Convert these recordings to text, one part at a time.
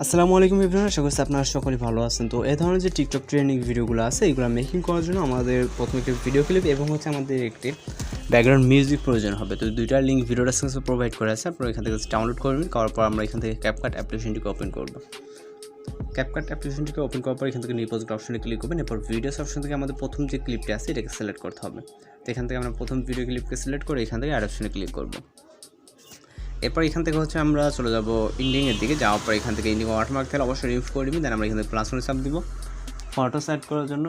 আসসালামু আলাইকুম এভরিওয়ান, আশা করছি আপনারা সকলেই ভালো আছেন। তো এই ধরনের যে টিকটক ট্রেন্ডিং ভিডিওগুলো আছে এগুলো মেকিং করার জন্য আমাদের প্রথমে একটি ভিডিও ক্লিপ এবং আমাদের একটি ব্যাকগ্রাউন্ড মিউজিক প্রয়োজন হবে। তো দুইটার লিঙ্ক ভিডিও ডেসক্রিপশনে প্রোভাইড করা আছে, আপনারা এখান থেকে ডাউনলোড করবেন। করার পর আমরা এখান থেকে CapCut অ্যাপ্লিকেশনটিকে ওপেন করব। CapCut অ্যাপ্লিকেশনটিকে ওপেন করার পর এখান থেকে নিউ প্রজেক্ট অপশনে ক্লিক করবেন। এরপর ভিডিওস অপশন থেকে আমাদের প্রথম যে ক্লিপটি আছে এটাকে সিলেক্ট করতে হবে। তো এখান থেকে আমরা প্রথম ভিডিও ক্লিপকে সিলেক্ট করে এখান থেকে অ্যাড অপশনে ক্লিক করব। এরপর এখান থেকে আমরা চলে যাব ইন্ডিংয়ের দিকে। যাওয়ার পর এখান থেকে ইন্ডিং ওয়াটারমার্ক থেকে অবশ্যই রিমুভ করে দিবেন। দেন আমরা এখান থেকে প্লাস ওয়ানে চাপ দিব ফটোস অ্যাড করার জন্য।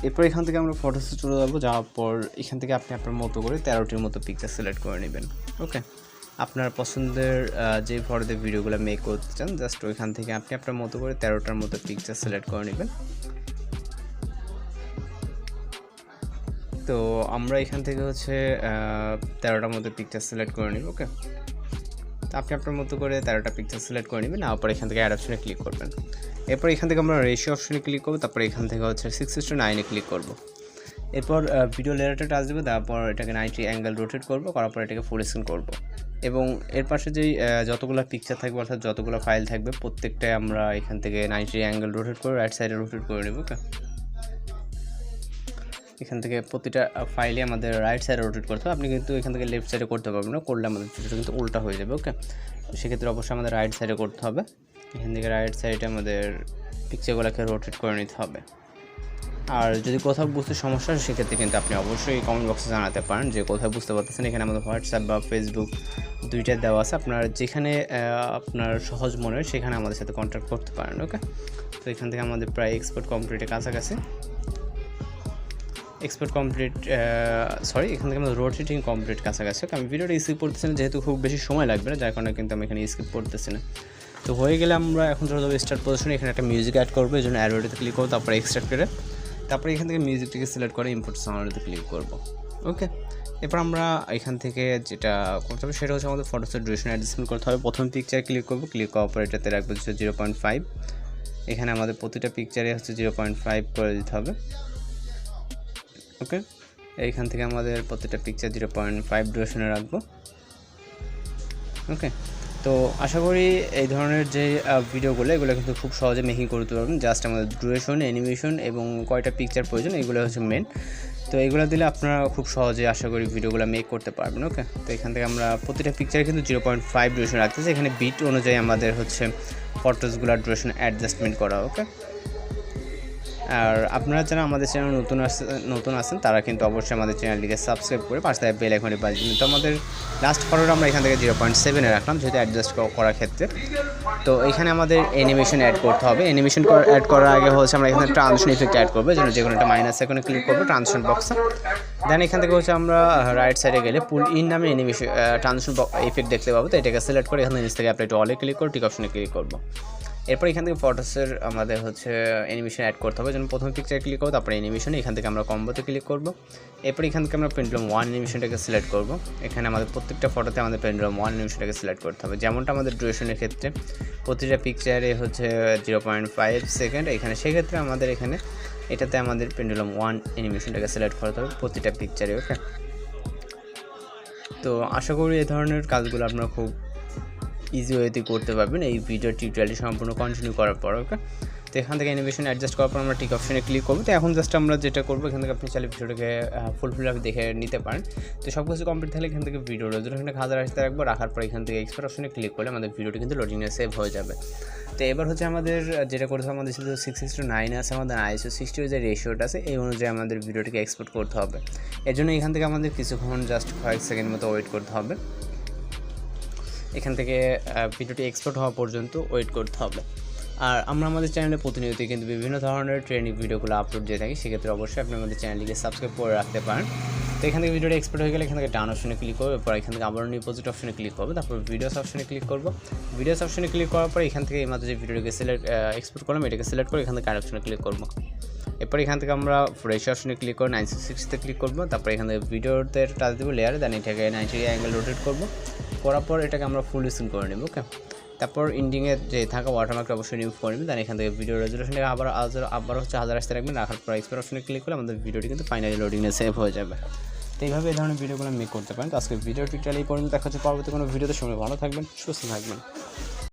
এরপর এখান থেকে আমরা ফটোসে চলে যাব। যাওয়ার পর এখান থেকে আপনি আপনার মতো করে 13টির মতো পিকচার সিলেক্ট করে নেবেন। ওকে, আপনার পছন্দের যে ফটোতে ভিডিওগুলো মেক করতে চান জাস্ট ওইখান থেকে আপনি আপনার মতো করে 13টার মতো পিকচার সিলেক্ট করে নেবেন। তো আমরা এখান থেকে 13টার মতো পিকচার সিলেক্ট করে নিব। ওকে, তো আপনি আপনার মতো করে 13টা পিকচার সিলেক্ট করে নেবেন। তারপর এখান থেকে অ্যাড অপশনে ক্লিক করবেন। এরপর এখান থেকে আমরা রেশিও অপশনে ক্লিক করবো। তারপর এখান থেকে 6:9 ক্লিক করব। এরপর ভিডিও লেয়ারটা টাচ দেবো। তারপর এটাকে 90 অ্যাঙ্গেল রোটেট করবো। করার পর এটাকে ফুল স্ক্রিন করব। এবং এর পাশে যেই যতগুলো পিকচার থাকবে অর্থাৎ যতগুলো ফাইল থাকবে প্রত্যেকটাই আমরা এখান থেকে 90 অ্যাঙ্গেল রোটেট করে রাইট সাইডে রোটেট করে নেব। ওকে, এখান থেকে প্রতিটা ফাইলে আমাদের রাইট সাইডে রোটেট করতে হবে। আপনি কিন্তু এখান থেকে লেফট সাইডে করতে পারবেন না, করলে আমাদের ভিডিওটা কিন্তু উল্টা হয়ে যাবে। ওকে, তো সেক্ষেত্রে অবশ্যই আমাদের রাইট সাইডে করতে হবে। এখান থেকে রাইট সাইডে আমাদের পিকচারগুলোকে রোটেট করে নিতে হবে। আর যদি কোথাও বুঝতে সমস্যা হয় সেক্ষেত্রে কিন্তু আপনি অবশ্যই কমেন্ট বক্সে জানাতে পারেন যে কোথাও বুঝতে পারতেছেন। এখানে আমাদের হোয়াটসঅ্যাপ বা ফেসবুক দুইটা দেওয়া আছে, আপনার যেখানে আপনার সহজ মনে হয় সেখানে আমাদের সাথে কন্ট্যাক্ট করতে পারেন। ওকে, তো এখান থেকে আমাদের প্রায় এক্সপোর্ট কমপ্লিটের কাছাকাছি। এক্সপোর্ট কমপ্লিট এখান থেকে আমাদের রোটেটিং কমপ্লিট কাছাকাছি। আমি ভিডিওটা স্কিপ করতেছি না যেহেতু খুব বেশি সময় লাগবে না, যার কারণে কিন্তু আমি এখানে স্কিপ করতেছি না। তো হয়ে গেলে আমরা এখন চলে যাবো স্টার্ট পজিশনে। এখানে একটা মিউজিক অ্যাড করবো, এই জন্য অ্যারোতে ক্লিক করবো। তারপরে এক্সট্রাক্ট করে তারপরে এখান থেকে মিউজিকটিকে সিলেক্ট করে ইম্পোর্ট সাউন্ডে ক্লিক করবো। ওকে, এরপর আমরা এখান থেকে যেটা করতে হবে সেটা আমাদের ফটোসের ডিউরেশন অ্যাডজাস্টমেন্ট করতে হবে। প্রথম পিকচারে ক্লিক করবো, ক্লিক করার পর এটাতে রাখবো 0.5। এখানে আমাদের প্রতিটা পিকচারে 0.5 করে দিতে হবে। ওকে, এইখান থেকে আমাদের প্রত্যেকটা পিকচার 0.5 ডিউরেশনে রাখবো। ওকে, তো আশা করি এই ধরনের যে ভিডিওগুলো এগুলো কিন্তু খুব সহজে মেকিং করতে পারবেন। জাস্ট আমাদের ডিউরেশন, অ্যানিমেশন এবং কয়টা পিকচার প্রয়োজন এগুলো মেন। তো এগুলো দিলে আপনারা খুব সহজে আশা করি ভিডিওগুলো মেক করতে পারবেন। ওকে, তো এখান থেকে আমরা প্রতিটা পিকচারে কিন্তু 0.5 ডিউরেশন রাখতেছি। এখানে বিট অনুযায়ী আমাদের ফটোসগুলোর ডিউরেশন অ্যাডজাস্টমেন্ট করা। ওকে, আর আপনারা যারা আমাদের চ্যানেল নতুন আছেন তারা কিন্তু অবশ্যই আমাদের চ্যানেলটিকে সাবস্ক্রাইব করে পাশে থাকা বেল আইকনে বাজিয়ে দিন। তো আমাদের লাস্ট ফটোটা আমরা এখান থেকে 0.7 রাখলাম যেহেতু অ্যাডজাস্ট করার ক্ষেত্রে। তো এখানে আমাদের অ্যানিমেশন অ্যাড করতে হবে। অ্যানিমেশন অ্যাড করার আগে আমরা এখানে ট্রানজিশন ইফেক্ট অ্যাড করবো, যেন যে কোনো একটা মাইনাস এখানে ক্লিক করবো ট্রানজিশন বক্সে। দেন এখান থেকে আমরা রাইট সাইডে গেলে পুল ইন নামে অ্যানিমেশন ট্রানজিশন ইফেক্ট দেখতে পাবো। তো এটাকে সিলেক্ট করে এখানে নিচ থেকে অ্যাপ্লাই টু অলে ক্লিক করে টিক অপশনে ক্লিক করবো। এরপর এখান থেকে ফটোসের আমাদের অ্যানিমেশন অ্যাড করতে হবে। যেমন প্রথমে পিকচার ক্লিক করবো, তারপরে অ্যানিমেশন এখান থেকে আমরা কম্বোতে ক্লিক করবো। এরপর এখান থেকে আমরা পেন্ডুলাম 1 অ্যানিমেশনটাকে সিলেক্ট করবো। এখানে আমাদের প্রত্যেকটা ফটোতে আমাদের পেন্ডুলাম 1 অ্যানিমেশনটাকে সিলেক্ট করতে হবে। যেমনটা আমাদের ডিউরেশনের ক্ষেত্রে প্রতিটা পিকচারে 0.5 সেকেন্ড, এখানে সেক্ষেত্রে আমাদের এটাতে আমাদের পেন্ডুলাম 1 অ্যানিমেশনটাকে সিলেক্ট করতে হবে প্রতিটা পিকচারে। ওকে, তো আশা করি এই ধরনের কাজগুলো আপনারা খুব ইজি ওয়েতে করতে পারবেন এই ভিডিও টিউটোরিয়ালটি সম্পূর্ণ কন্টিনিউ করার পর। ওকে, তো এখান থেকে অ্যানিমেশন অ্যাডজাস্ট করার পর আমরা টিক অপশনে ক্লিক করবো। তো এখন জাস্ট আমরা যেটা করবো এখান থেকে আপনি চাইলে ভিডিওটাকে ফুলফিল দেখে নিতে পারেন। তো সব কিছু কমপ্লিট থাকলে এখান থেকে ভিডিও রেজুলেশনটা 1000 আসতে রাখবো। রাখার পর এখান থেকে এক্সপোর্ট অপশনে ক্লিক করলে আমাদের ভিডিওটি কিন্তু লোডিংয়ে সেভ হয়ে যাবে। তো এবার আমাদের যেটা করতে হবে, আমাদের 6:9 আছে, আমাদের ISO 60 যে রেশিওটা আছে এই অনুযায়ী আমাদের ভিডিওটিকে এক্সপোর্ট করতে হবে। এর জন্য এখান থেকে আমাদের কিছুক্ষণ জাস্ট কয়েক সেকেন্ড মতো ওয়েট করতে হবে। এখান থেকে ভিডিওটি এক্সপোর্ট হওয়া পর্যন্ত ওয়েট করতে হবে। আর আমরা আমাদের চ্যানেলে প্রতিনিয়ত কিন্তু বিভিন্ন ধরনের ট্রেনিং ভিডিওগুলো আপলোড দিয়ে থাকি, সেক্ষেত্রে অবশ্যই আপনি আমাদের চ্যানেলটিকে সাবস্ক্রাইব করে রাখতে পারেন। তো এখান থেকে ভিডিওটা এক্সপোর্ট হয়ে গেলে এখান থেকে ডান অপশনে ক্লিক করবো। এরপর এখান থেকে আবার নিউ প্রজেক্ট অপশনে ক্লিক করবো। তারপর ভিডিওস অপশনে ক্লিক করবো। ভিডিওস অপশনে ক্লিক করার পর এখান থেকে এই মাত্র যে ভিডিওটিকে এক্সপোর্ট করলাম এটাকে সিলেক্ট করে এখান থেকে অপশনে ক্লিক করবো। এরপর এখান থেকে আমরা ফ্রেশ অপশনে ক্লিক করে 960 ক্লিক করব, তারপর এখান থেকে ভিডিওতে টাচ দেবো লেয়ারে, দেন এটাকে 90 অ্যাঙ্গেল রোটেট করবো, করার পর এটাকে আমরা ফুল স্ক্রিন করে নেব। ওকে, তারপর ইন্ডিংয়ে যে থাকা ওয়াটারমার্কটা অবশ্যই রিমুভ করে নেবেন। দেন এখান থেকে ভিডিও রেজুলেশনটাকে আবার হচ্ছে 1000 আসতে রাখবেন, রাখার পর এক্সপোর্ট অপশনে ক্লিক করলে আমাদের ভিডিওটি কিন্তু ফাইনালি লোডিংয়ে সেভ হয়ে যাবে। তো এইভাবে এই ধরনের ভিডিওগুলো মেক করতে পারেন। তো আজকে ভিডিও টিউটোরিয়াল এই পর্যন্ত, দেখা হচ্ছে পরবর্তী কোনো ভিডিওতে। সময় ভালো থাকবেন, সুস্থ থাকবেন।